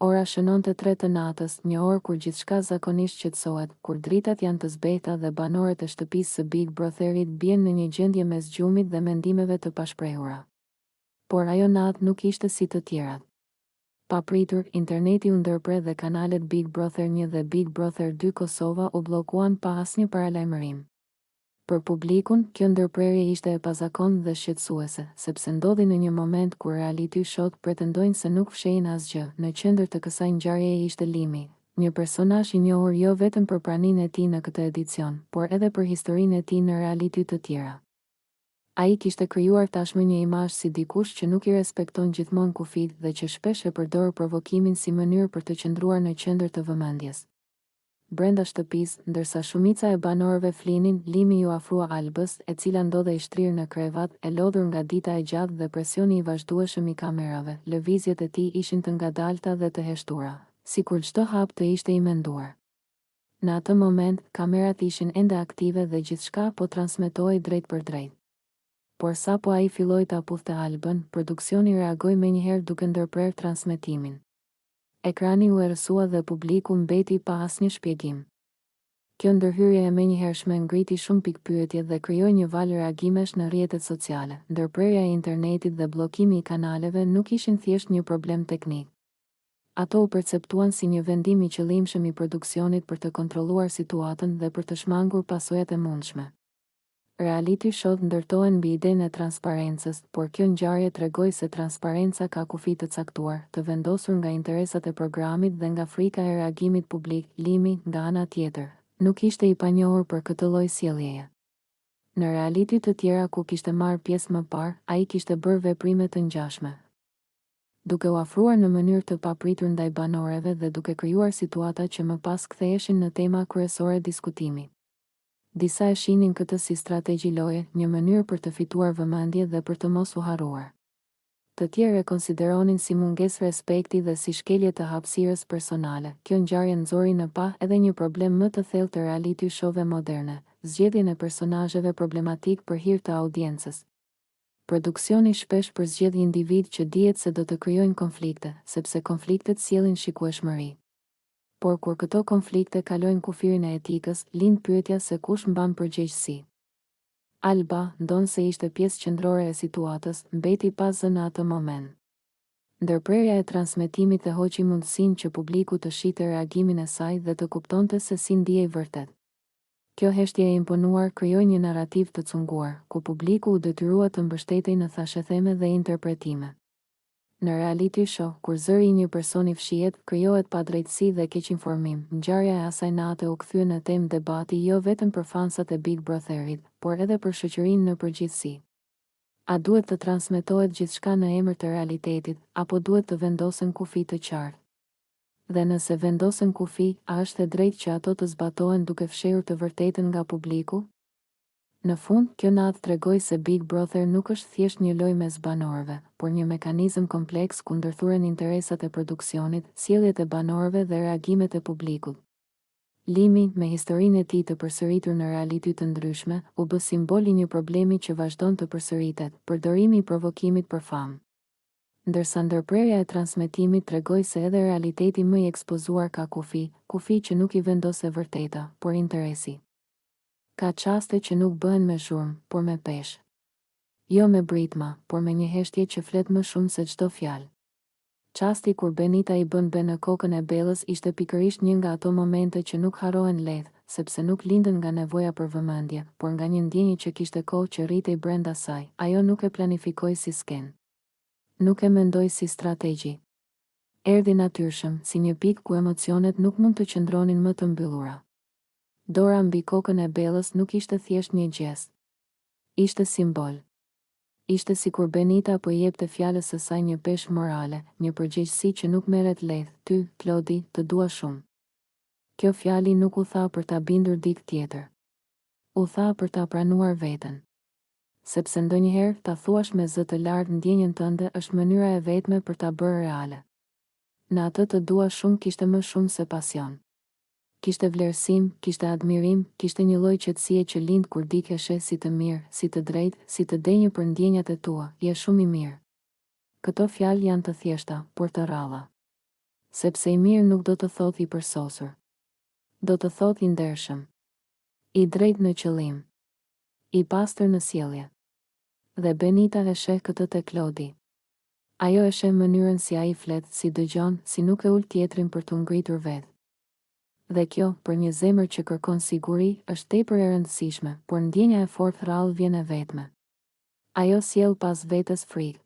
Ora shënon të 3 të natës, një orë kur gjithçka zakonisht qetësohet, kur dritat janë të zbehta dhe banorët e shtëpisë së Big Brotherit bien në një gjendje mes gjumit dhe mendimeve të pashprehura. Por ajo natë nuk ishte si të tjerat. Papritur, interneti u ndërpre dhe kanalet Big Brother 1 dhe Big Brother 2 Kosova u bllokuan pa asnjë paralajmërim. Për publikun, kjo ndërprerje ishte e pazakontë dhe shqetësuese, sepse ndodhi në një moment kur reality show pretendojnë se nuk fshehin asgjë. Në qendër të kësaj ngjarjeje ishte Limi, një personazh i njohur jo vetëm për praninë e tij në këtë edicion, por edhe për historinë e tij në reality të tjera. Ai kishte krijuar tashmë një imazh si dikush që nuk i respekton gjithmonë kufijt dhe që shpesh e përdor provokimin si mënyrë për të qëndruar në qendër të vëmendjes. Brenda shtëpisë, ndërsa shumica e banorëve flinin, Limi ju afrua Albës, e cila ndodhej shtrirë në krevat, e lodhur nga dita e gjatë dhe presioni i vazhdueshëm i kamerave. Lëvizjet e tij ishin të ngadalta dhe të heshtura, sikur çdo hap të ishte i menduar. Në atë moment, kamerat ishin ende aktive dhe gjithçka po transmetohej drejt për drejt. Por sapo ai filloi ta puthte Albën, produksioni reagoi menjëherë duke ndërprer transmetimin. Ekrani u errësua dhe publiku mbeti pa asnjë shpjegim. Kjo ndërhyrje e menjëhershme ngriti shumë pikpyetje dhe krijoi një val reagimesh në rrjetet sociale. Ndërprerja e internetit dhe bllokimi i kanaleve nuk ishin thjesht një problem teknik. Ato u perceptuan si një vendim i qëllimshëm i produksionit për të kontrolluar situatën dhe për të shmangur pasojat e mundshme. Reality show ndërtohen mbi idenë e transparencës, por kjo ngjarje tregoi se transparenca ka kufi të caktuar, të vendosur nga interesat e programit dhe nga frika e reagimit publik. Limi, nga ana tjetër, nuk ishte i panjohur për këtë lloj sjelljeje. Në reality të tjera ku kishte marrë pjesë më parë, ai kishte bërë veprime të ngjashme, duke u afruar në mënyrë të papritur ndaj banorëve dhe duke krijuar situata që më pas ktheheshin në tema kryesore diskutimi. Disa e shihnin këtë si strategji loje, një mënyrë për të fituar vëmendje dhe për të mos u harruar. Të tjerë e konsideronin si mungesë respekti dhe si shkelje të hapësirës personale. Kjo ngjarje nxori në pa edhe një problem më të thellë të reality show-ve moderne, zgjedhjen e personazheve problematik për hir të audiencës. Produksioni shpesh përzgjedh individ që dihet se do të krijojnë konflikte, sepse konfliktet sjellin shikueshmëri. Por kur këto konflikte kalojnë kufirin e etikës, lind pyetja se kush mban përgjegjësi. Alba, ndonë se ishte pjesë qendrore e situatës, mbeti pa zë në atë moment. Ndërprerja e transmetimit e hoqi mundësinë që publiku të shihte reagimin e saj dhe të kuptonte se si ndihej vërtet. Kjo heshtje e imponuar krijoi një narrativ të cunguar, ku publiku u detyrua të mbështetej në thashetheme dhe interpretime. Në reality show, kur zëri i një personi fshihet, krijohet padrejtësi dhe keqinformim. Ngjarja e asaj nate u kthye në temë debati jo vetëm për fansat e Big Brotherit, por edhe për shoqërinë në përgjithësi. A duhet të transmetohet gjithçka në emër të realitetit, apo duhet të vendosen kufi të qartë? Dhe nëse vendosen kufi, a është e drejtë që ato të zbatohen duke fshehur të vërtetën nga publiku? Në fund, kjo natë tregoi se Big Brother nuk është thjesht një lojë mes banorëve, por një mekanizëm kompleks ku ndërthuren interesat e produksionit, sjelljet e banorëve dhe reagimet e publikut. Limi, me historinë e tij të përsëritur në reality të ndryshme, u bë simbol i një problemi që vazhdon të përsëritet, përdorimi i provokimit për famë. Ndërsa ndërprerja e transmetimit tregoi se edhe realiteti më i ekspozuar ka kufi që nuk i vendos e vërteta, por interesi. Ka qaste që nuk bëhen me zhurmë, por me peshë. Jo me britma, por me një heshtje që flet më shumë se çdo fjalë. Qasti kur Benita i bën be në kokën e Bellës ishte pikërisht një nga ato momente që nuk harrohen lehtë, sepse nuk lindën nga nevoja për vëmendje, por nga një ndjenjë që kishte kohë që rritej brenda saj. Ajo nuk e planifikoi si skenë. Nuk e mendoi si strategji. Erdhi natyrshëm, si një pikë ku emocionet nuk mund të qëndronin më të mbyllura. Dora mbi kokën e Bellës nuk ishte thjesht një gjest. Ishte simbol. Ishte sikur Benita po i jepte fjalës së saj një peshë morale, një përgjegjësi që nuk merret lehtë. Ty, Klodi, të dua shumë. Kjo fjali nuk u tha për ta bindur dikë tjetër. U tha për ta pranuar veten. Sepse ndonjëherë ta thuash me zë të lartë ndjenjën tënde është mënyra e vetme për ta bërë reale. Në atë të dua shumë kishte më shumë se pasion. Kishte vlerësim, kishte admirim, kishte një lloj qetësie që lind kur dikeshe si të mirë, si të drejtë, si të denjë për ndjenjat e tua, je shumë i mirë. Këto fjalë janë të thjeshta, por të rralla. Sepse i mirë nuk do të thot i përsosur. Do të thot i ndershëm, i drejt në qëllim, i pastër në sjellje. Dhe Benita e sheh këtë te Klodi. Ajo e sheh mënyrën si ai flet, si dëgjon, si nuk e ul tjetrin për t'u ngritur vetë. Dhe kjo, për një zemër që kërkon siguri, është tepër e rëndësishme, por ndjenja e fortë rrallë vjen e vetme. Ajo sjell pas vetes frikë.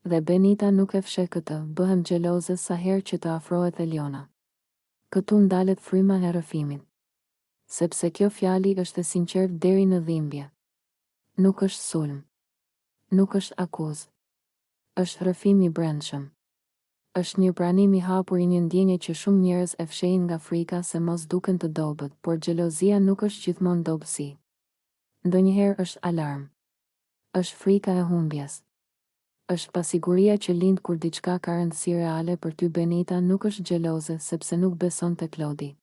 Dhe Benita nuk e fsheh këtë, bëhem xheloze sa herë që të afrohet Eliona. Këtu ndalet fryma e rrëfimit. Sepse kjo fjali është e sinqert deri në dhimbje. Nuk është sulm. Nuk është akuzë. Është rrëfim i brendshëm. Është një pranim i hapur i një ndjenje që shumë njerëz e fshehin nga frika se mos duken të dobët, por xhelozia nuk është gjithmonë dobësi. Ndonjëherë është alarm. Është frika e humbjes. Është pasiguria që lind kur diçka ka rëndësi reale për ty. Benita nuk është xheloze sepse nuk beson te Klodi.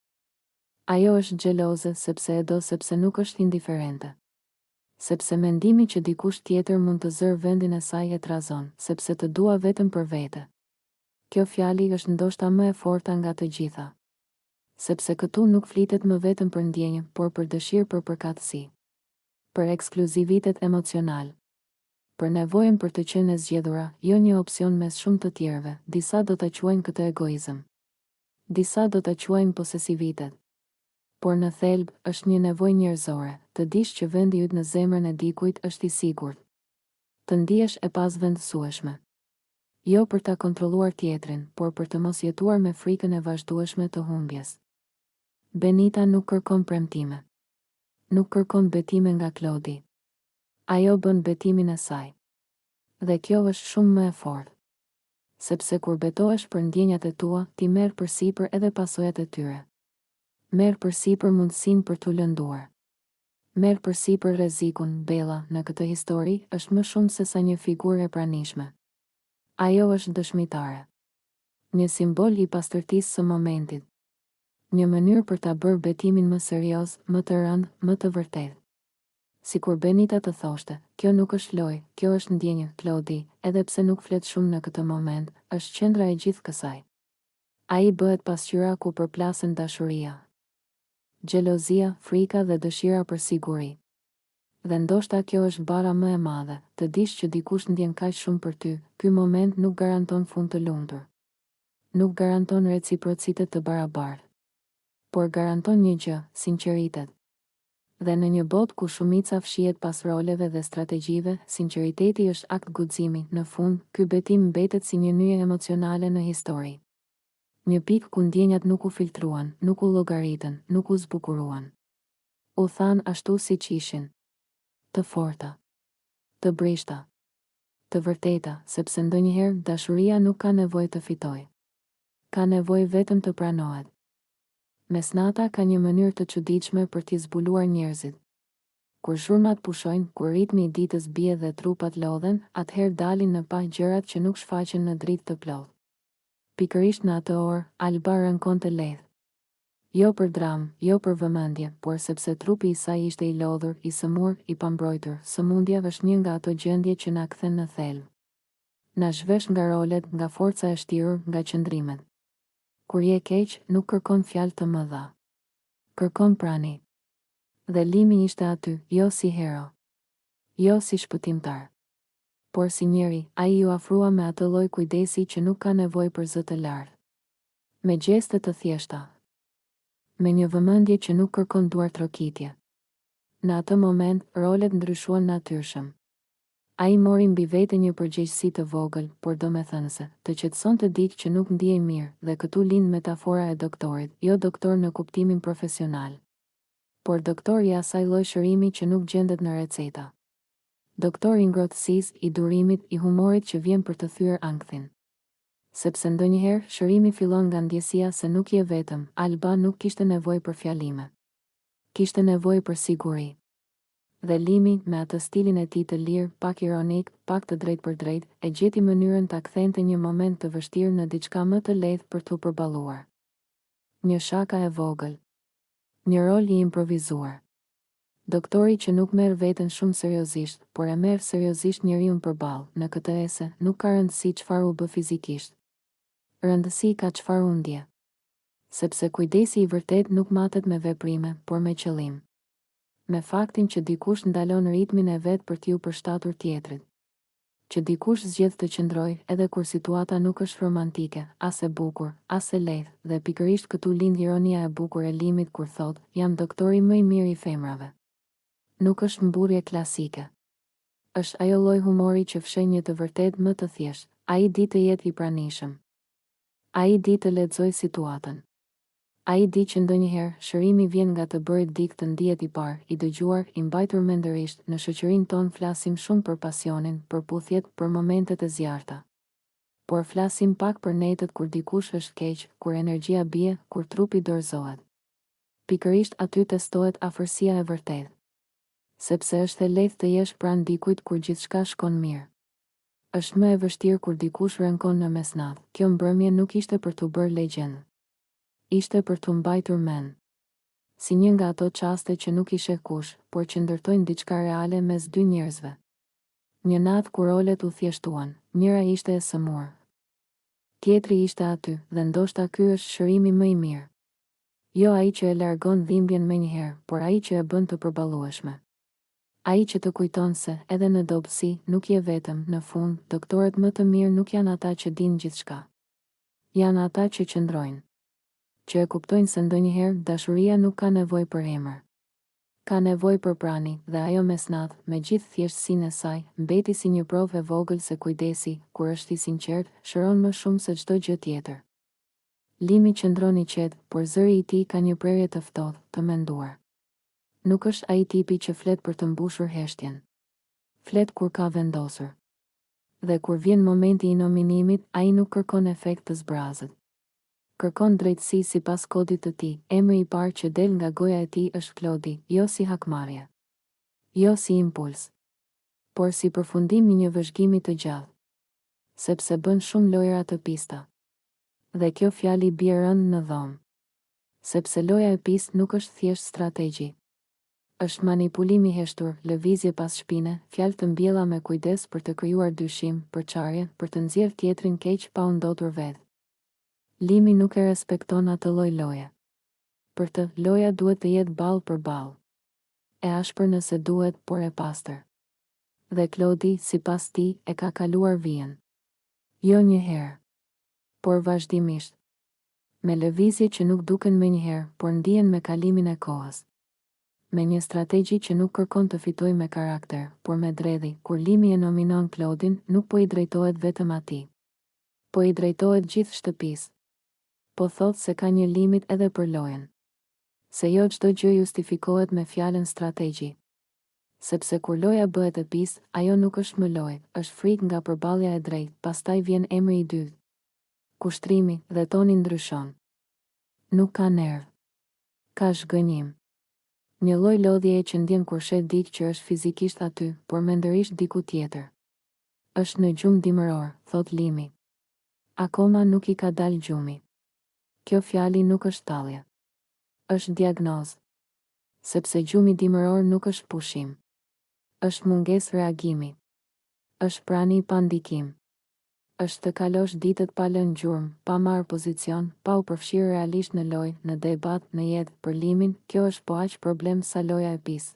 Ajo është xheloze sepse e do, sepse nuk është indiferente. Sepse mendimi që dikush tjetër mund të zërë vendin e saj e trazon, sepse të dua vetëm për vete. Kjo fjali është ndoshta më e forta nga të gjitha. Sepse këtu nuk flitet më vetëm për ndjenjë, por për dëshirë për përkatësi. Për ekskluzivitet emocional. Për nevojën për të qenë e zgjedhura, jo një opsion mes shumë të tjerëve. Disa do ta quajnë këtë egoizëm. Disa do ta quajnë posesivitet. Por në thelb është një nevojë njerëzore, të dish që vendi yt në zemrën e dikujt është i sigurt. Të ndihesh e pasvendësueshme. Jo për ta kontrolluar tjetrin, por për të mos jetuar me frikën e vazhdueshme të humbjes. Benita nuk kërkon premtime. Nuk kërkon betime nga Klodi. Ajo bën betimin e saj. Dhe kjo është shumë më e fortë. Sepse kur betohesh për ndjenjat e tua, ti merr përsipër edhe pasojat e tyre. Merr përsipër mundësinë për t'u lënduar. Merr përsipër rrezikun. Bella në këtë histori është më shumë se sa një figurë e pranishme. Ajo është dëshmitare. Një simbol i pastërtisë së momentit. Një mënyrë për ta bërë betimin më serioz, më të rëndë, më të vërtetë. Sikur Benita të thoshte, kjo nuk është lojë, kjo është ndjenjë. Klodi, edhe pse nuk flet shumë në këtë moment, është qendra e gjithë kësaj. Ai bëhet pasqyra ku përplasen dashuria, xhelozia, frika dhe dëshira për siguri. Dhe ndoshta kjo është bara më e madhe, të dish që dikush ndjen kaq shumë për ty. Ky moment nuk garanton fund të lumtur. Nuk garanton reciprocitet të barabartë. Por garanton një gjë, sinqeritet. Dhe në një botë ku shumica fshihet pas roleve dhe strategjive, sinqeriteti është akt guximi. Në fund, ky betim mbetet si një nyje emocionale në histori. Një pikë ku ndjenjat nuk u filtruan, nuk u llogaritën, nuk u zbukuruan. U than ashtu siç ishin. Të forta, të brishta, të vërteta, sepse ndonjëherë dashuria nuk ka nevojë të fitojë. Ka nevojë vetëm të pranohet. Mesnata ka një mënyrë të çuditshme për t'i zbuluar njerëzit. Kur zhurmat pushojnë, kur ritmi i ditës bie dhe trupat lodhen, atëherë dalin në pa gjërat që nuk shfaqen në dritë të plotë. Pikërisht në atë orë, Alba rënkonte lehtë. Jo për dramë, jo për vëmendje, por sepse trupi i saj ishte i lodhur, i sëmur, i pambrojtur. Sëmundja është një nga ato gjendje që na kthen në thelb. Na zhvesh nga rolet, nga forca e shtirur, nga qëndrimet. Kur je keq, nuk kërkon fjalë të mëdha. Kërkon prani. Dhe Limi ishte aty, jo si hero, jo si shpëtimtar, por si njeri. Ai ju afrua me atë lloj kujdesi që nuk ka nevojë për zë të lartë. Me gjeste të thjeshta. Me një vëmendje që nuk kërkon duar trokitje. Në atë moment, rolet ndryshuan natyrshëm. Ai mori mbi vete një përgjegjësi të vogël, por domethënëse, të qetësonte dikë që nuk ndihej mirë, dhe këtu lind metafora e doktorit, jo doktor në kuptimin profesional, por doktor i asaj lloj shërimi që nuk gjendet në receta. Doktor i ngrohtësisë, i durimit, i humorit që vjen për të thyer ankthin. Sepse ndonjëherë shërimi fillon nga ndjesia se nuk je vetëm. Alba nuk kishte nevojë për fjalime. Kishte nevojë për siguri. Dhe Limi, me atë stilin e tij të lirë, pak ironik, pak të drejtë për drejtë, e gjeti mënyrën ta kthente një moment të vështirë në diçka më të lehtë për t'u përballuar. Një shaka e vogël. Një rol i improvizuar. Doktori që nuk merr veten shumë seriozisht, por e merr seriozisht njeriun përballë. Në këtë ese, nuk ka rëndësi çfarë u bë fizikisht. Rëndësi ka çfarë unë ndje. Sepse kujdesi i vërtet nuk matet me veprime, por me qëllim. Me faktin që dikush ndalon ritmin e vet për t'ju përshtatur tjetrit. Që dikush zgjedh të qëndroj edhe kur situata nuk është romantike, as e bukur, as e lehtë, dhe pikërisht këtu lind ironia e bukur e Limit kur thot, jam doktori më i mirë i femrave. Nuk është mburje klasike. Është ajo lloj humori që fshen një të vërtet më të thjeshtë, ai di të jetë i pranishëm. Ai di të lexojë situatën. Ai di që ndonjëherë shërimi vjen nga të bërit diktë të ndihet i parë, i dëgjuar, i mbajtur mendërisht. Në shoqërinë tonë flasim shumë për pasionin, për puthjet, për momentet e zjarrta. Por flasim pak për netët kur dikush është keq, kur energjia bie, kur trupi dorëzohet. Pikërisht aty testohet afërsia e vërtetë. Sepse është e lehtë të jesh pranë dikujt kur gjithçka shkon mirë. Është më e vështirë kur dikush rënkon në mesnatë. Kjo mbrëmje nuk ishte për t'u bërë legjendë. Ishte për t'u mbajtur mend. Si një nga ato çaste që nuk i sheh kush, por që ndërtojnë diçka reale mes dy njerëzve. Një natë kur rolet u thjeshtuan, njëra ishte e sëmurë. Tjetri ishte aty, dhe ndoshta ky është shërimi më i mirë. Jo ai që e largon dhimbjen menjëherë, por ai që e bën të përballueshme. Ai që të kujton se, edhe në dobësi, nuk je vetëm. Në fund, doktorët më të mirë nuk janë ata që dinë gjithçka. Janë ata që qëndrojnë. Që e kuptojnë se ndonjëherë dashuria nuk ka nevojë për emër. Ka nevojë për prani, dhe ajo mesnatë, me gjithë thjeshtësinë e saj, mbeti si një provë e vogël se kujdesi, kur është i sinqert, shëron më shumë se çdo gjë tjetër. Limi qëndron i qetë, por zëri i tij ka një prerje të ftohtë, të menduar. Nuk është ai tipi që flet për të mbushur heshtjen. Flet kur ka vendosur. Dhe kur vjen momenti i nominimit, ai nuk kërkon efekt të zbrazët. Kërkon drejtësi sipas kodit të tij. Emri i parë që del nga goja e tij është Klodi, jo si hakmarrje. Jo si impuls. Por si përfundim i një vëzhgimi të gjatë. Sepse bën shumë lojra të pista. Dhe kjo fjali bie rënd në dhomë. Sepse loja e pistë nuk është thjesht strategji. Është manipulim i heshtur, lëvizje pas shpine, fjalë të mbjella me kujdes për të krijuar dyshim, përçarje, për të nxjerrë tjetrin keq pa u ndotur vetë. Limi nuk e respekton atë lloj loje. Për të, loja duhet të jetë ball për ball. E ashpër nëse duhet, por e pastër. Dhe Klodi, sipas tij, e ka kaluar vijën. Jo një herë, por vazhdimisht. Me lëvizje që nuk duken menjëherë, por ndihen me kalimin e kohës. Me një strategji që nuk kërkon të fitojë me karakter, por me dredhi. Kur Limi e nominon Klodin, nuk po i drejtohet vetëm atij. Po i drejtohet gjithë shtëpisë. Po thot se ka një limit edhe për lojën. Se jo çdo gjë justifikohet me fjalën strategji. Sepse kur loja bëhet e pistë, ajo nuk është më lojë, është frikë nga përballja e drejtë, pastaj vjen emri i dytë. Kushtrimi, dhe toni ndryshon. Nuk ka nerv. Ka zhgënjim. Një lloj lodhjeje që ndjen kur shet dikë që është fizikisht aty, por mendërisht diku tjetër. Është në gjumë dimëror, thot Limi. Akoma nuk i ka dalë gjumi. Kjo fjali nuk është tallje. Është diagnozë. Sepse gjumi dimëror nuk është pushim. Është mungesë reagimi. Është prani pa ndikim. Është të kalosh ditët pa lënë gjurmë, pa marrë pozicion, pa u përfshirë realisht në lojë, në debat, në jetë. Për Limin, kjo është po aq problem sa loja e pisë.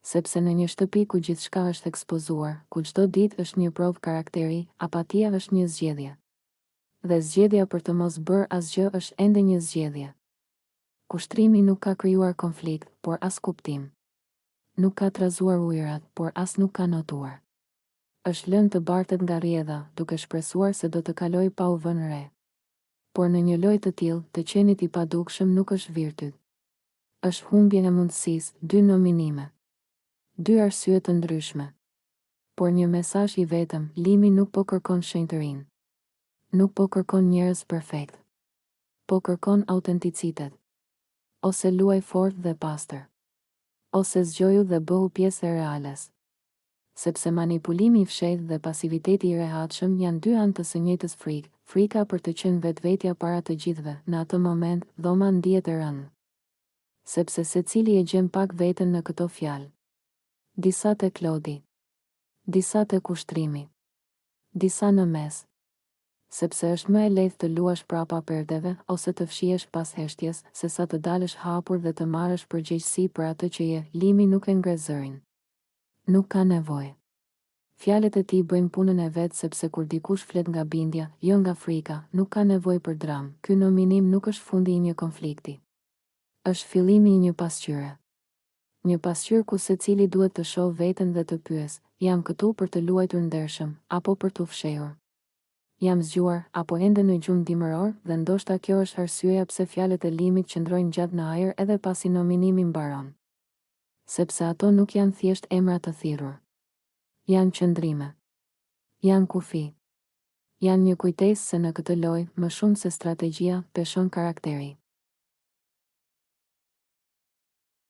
Sepse në një shtëpi ku gjithçka është ekspozuar, ku çdo ditë është një provë karakteri, apatia është një zgjedhje. Dhe zgjedhja për të mos bërë asgjë është ende një zgjedhje. Kushtrimi nuk ka krijuar konflikt, por as kuptim. Nuk ka trazuar ujërat, por as nuk ka notuar. Është lënë të bartet nga rrjedha, duke shpresuar se do të kaloj pa u vënë re. Por në një lojë të tillë, të qenit i padukshëm nuk është virtyt. Është humbje e mundësisë, dy nominime. Dy arsye të ndryshme. Por një mesazh i vetëm. Limi nuk po kërkon shenjtërinë. Nuk po kërkon njerëz perfekt. Po kërkon autenticitet. Ose luaj fort dhe pastër. Ose zgjoju dhe bëhu pjesë e reales. Sepse manipulimi i fshehtë dhe pasiviteti i rehatshëm janë dy anë të së njëjtës frikë, frika për të qenë vetvetja para të gjithëve. Në atë moment, dhoma ndihet e rëndë. Sepse secili e gjen pak veten në këto fjalë. Disa te Klodi. Disa te kushtrimi. Disa në mes. sepse është më e lehtë të luash prapa perdeve ose të fshihesh pas heshtjes, se sa të dalësh hapur dhe të marrësh përgjegjësi për atë që je. Limi nuk e ngre zërin. Nuk ka nevojë. Fjalët e tij bëjnë punën e vet, sepse kur dikush flet nga bindja, jo nga frika, nuk ka nevojë për dramë. Ky nominim nuk është fundi i një konflikti. Është fillimi i një pasqyre. Një pasqyrë ku secili duhet të shohë veten dhe të pyes: jam këtu për të luajtur ndershëm apo për t'u fshehur? Jam zgjuar apo ende në gjumë dimëror? Dhe ndoshta kjo është arsyeja pse fjalët e limit qëndrojnë gjatë në ajër edhe pasi nominimi mbaron. Sepse ato nuk janë thjesht emra të thirrur. Janë qëndrime. Janë kufi. Janë një kujtesë se në këtë lojë, më shumë se strategjia, peshon karakteri.